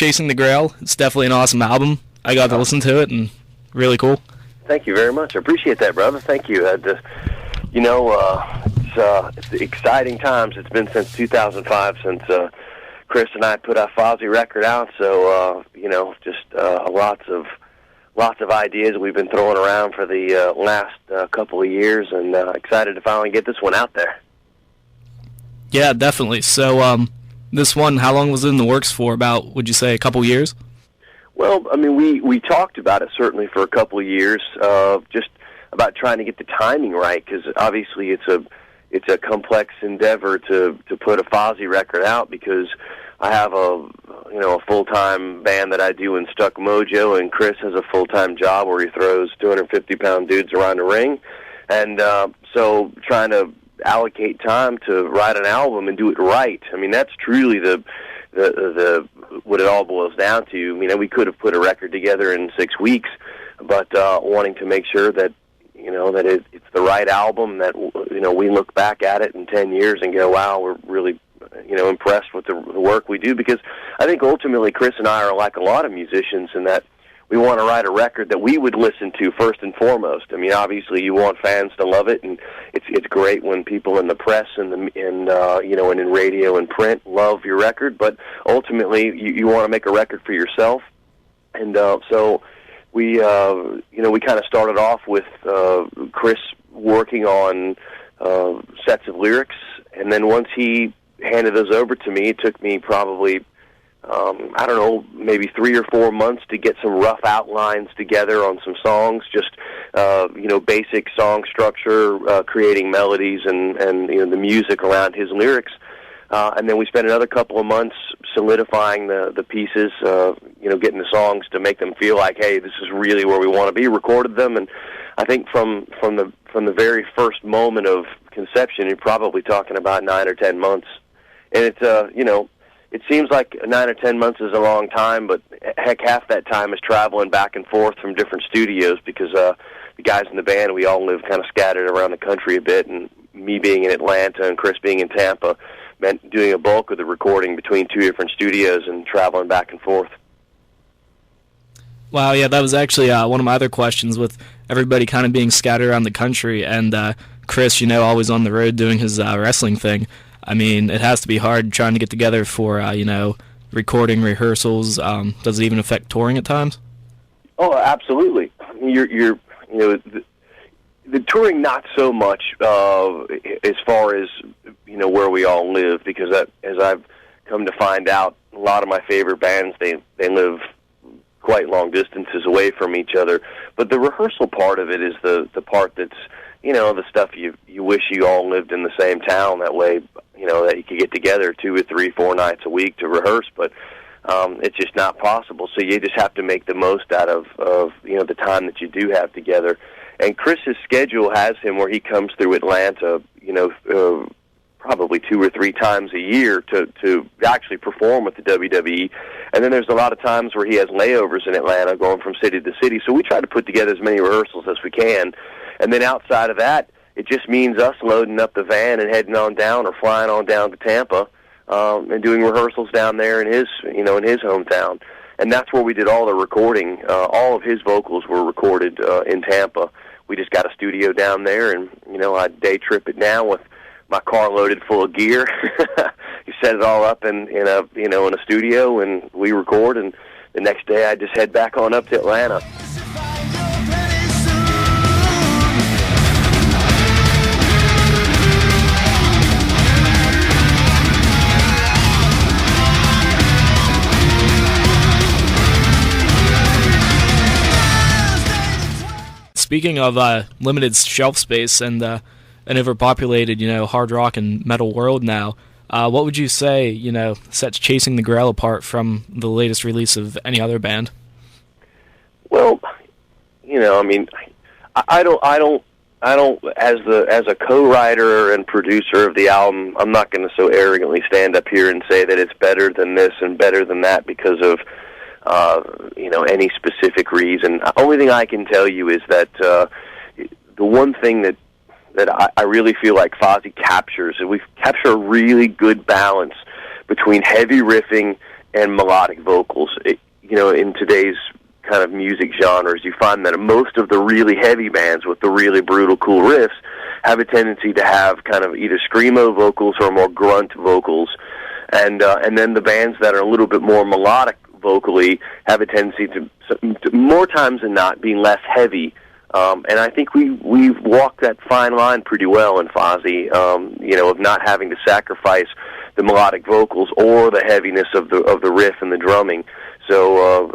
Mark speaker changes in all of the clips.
Speaker 1: Chasing the Grail. It's definitely an awesome album. I got to listen to it, and really cool.
Speaker 2: Thank you very much. I appreciate that, brother. Thank you. It's exciting times. It's been since 2005 since Chris and I put our Fozzy record out. So lots of ideas we've been throwing around for the last couple of years, and excited to finally get this one out there.
Speaker 1: Yeah, definitely. So this one, how long was it in the works for? About, would you say, a couple years?
Speaker 2: Well, I mean, we talked about it certainly for a couple of years, just about trying to get the timing right, because obviously it's a complex endeavor to put a Fozzy record out, because I have a full-time band that I do in Stuck Mojo, and Chris has a full-time job where he throws 250-pound dudes around the ring, and so trying to allocate time to write an album and do it right. I mean, that's truly the what it all boils down to. You know, we could have put a record together in 6 weeks, but wanting to make sure that that it's the right album, that we look back at it in 10 years and go, wow, we're really impressed with the work we do, because I think ultimately Chris and I are like a lot of musicians in that we want to write a record that we would listen to first and foremost. I mean, obviously you want fans to love it, and it's great when people in the press and in radio and print love your record, but ultimately you want to make a record for yourself. And so we kind of started off with Chris working on sets of lyrics, and then once he handed those over to me, it took me probably maybe 3 or 4 months to get some rough outlines together on some songs, just basic song structure, creating melodies and the music around his lyrics. And then we spent another couple of months solidifying the pieces, getting the songs to make them feel like, hey, this is really where we want to be. Recorded them, and I think from the very first moment of conception, you're probably talking about 9 or 10 months. And it's it seems like 9 or 10 months is a long time, but heck, half that time is traveling back and forth from different studios, because the guys in the band, we all live kind of scattered around the country a bit, and me being in Atlanta and Chris being in Tampa meant doing a bulk of the recording between 2 different studios and traveling back and forth.
Speaker 1: Wow, yeah, that was actually one of my other questions, with everybody kind of being scattered around the country, and Chris, always on the road doing his wrestling thing. I mean, it has to be hard trying to get together for, recording, rehearsals. Does it even affect touring at times? Oh,
Speaker 2: absolutely. You're the touring, not so much as far as, where we all live, because as I've come to find out, a lot of my favorite bands, they live quite long distances away from each other. But the rehearsal part of it is the part that's, the stuff you wish you all lived in the same town. That way, that you could get together 2 or 3, 4 nights a week to rehearse. But it's just not possible. So you just have to make the most out of the time that you do have together. And Chris's schedule has him where he comes through Atlanta, probably 2 or 3 times a year to actually perform with the WWE. And then there's a lot of times where he has layovers in Atlanta going from city to city. So we try to put together as many rehearsals as we can. And then outside of that, it just means us loading up the van and heading on down, or flying on down to Tampa and doing rehearsals down there in his hometown. And that's where we did all the recording. All of his vocals were recorded in Tampa. We just got a studio down there, and I day trip it down with my car loaded full of gear. You set it all up in a studio, and we record. And the next day, I just head back on up to Atlanta.
Speaker 1: Speaking of limited shelf space and an overpopulated, hard rock and metal world now, what would you say, sets Chasing the Grail apart from the latest release of any other band?
Speaker 2: Well, I don't, as a co-writer and producer of the album, I'm not going to so arrogantly stand up here and say that it's better than this and better than that because of any specific reason. The only thing I can tell you is that the one thing that I really feel like Fozzy captures, and we capture a really good balance between heavy riffing and melodic vocals. In today's kind of music genres, you find that most of the really heavy bands with the really brutal, cool riffs have a tendency to have kind of either screamo vocals or more grunt vocals, and then the bands that are a little bit more melodic vocally have a tendency to more times than not being less heavy. And I think we've walked that fine line pretty well in Fozzy, of not having to sacrifice the melodic vocals or the heaviness of the riff and the drumming. So,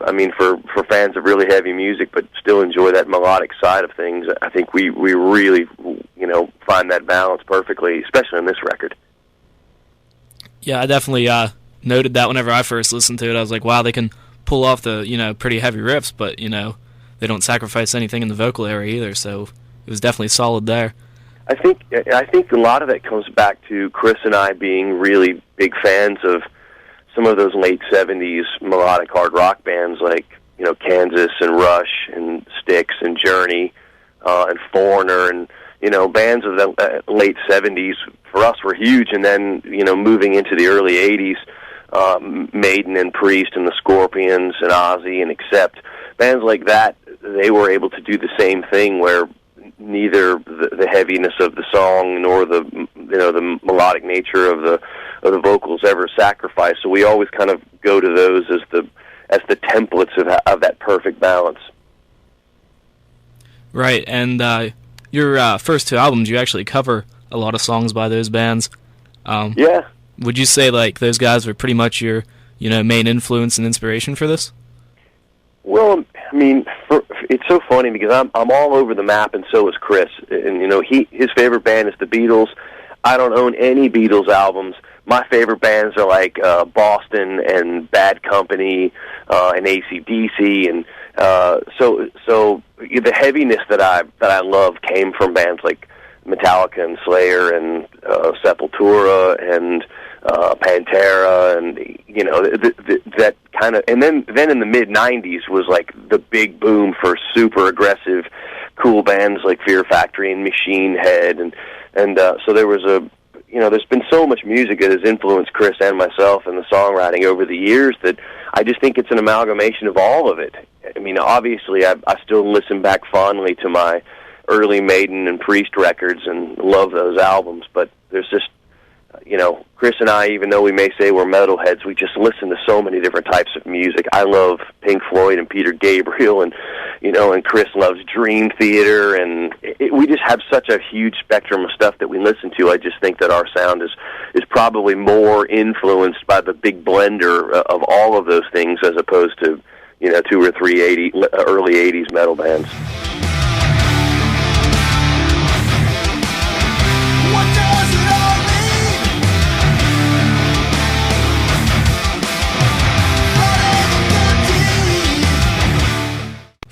Speaker 2: for fans of really heavy music but still enjoy that melodic side of things, I think we really, find that balance perfectly, especially on this record.
Speaker 1: Yeah, I definitely noted that whenever I first listened to it. I was like, wow, they can pull off the, pretty heavy riffs, but, they don't sacrifice anything in the vocal area either, so it was definitely solid there.
Speaker 2: I think a lot of that comes back to Chris and I being really big fans of some of those late 70s melodic hard rock bands like, Kansas and Rush and Styx and Journey and Foreigner, and, bands of the late 70s for us were huge. And then, moving into the early 80s, Maiden and Priest and the Scorpions and Ozzy and Accept, bands like that, they were able to do the same thing where neither the heaviness of the song nor the melodic nature of the vocals ever sacrificed. So we always kind of go to those as the templates of that perfect balance.
Speaker 1: Right, and your first two albums, you actually cover a lot of songs by those bands.
Speaker 2: Yeah.
Speaker 1: Would you say like those guys were pretty much your main influence and inspiration for this?
Speaker 2: Well, it's so funny because I'm all over the map, and so is Chris. And his favorite band is the Beatles. I don't own any Beatles albums. My favorite bands are like Boston and Bad Company and AC/DC, and so the heaviness that I love came from bands like Metallica and Slayer and Sepultura and Pantera, and that kind of, and then in the mid '90s was like the big boom for super aggressive, cool bands like Fear Factory and Machine Head, and so there was there's been so much music that has influenced Chris and myself and the songwriting over the years that I just think it's an amalgamation of all of it. Obviously I still listen back fondly to my early Maiden and Priest records and love those albums, but there's just, Chris and I, even though we may say we're metalheads, we just listen to so many different types of music. I love Pink Floyd and Peter Gabriel, and and Chris loves Dream Theater, and we just have such a huge spectrum of stuff that we listen to. I just think that our sound is probably more influenced by the big blender of all of those things as opposed to 2 or 3 early 80s metal bands.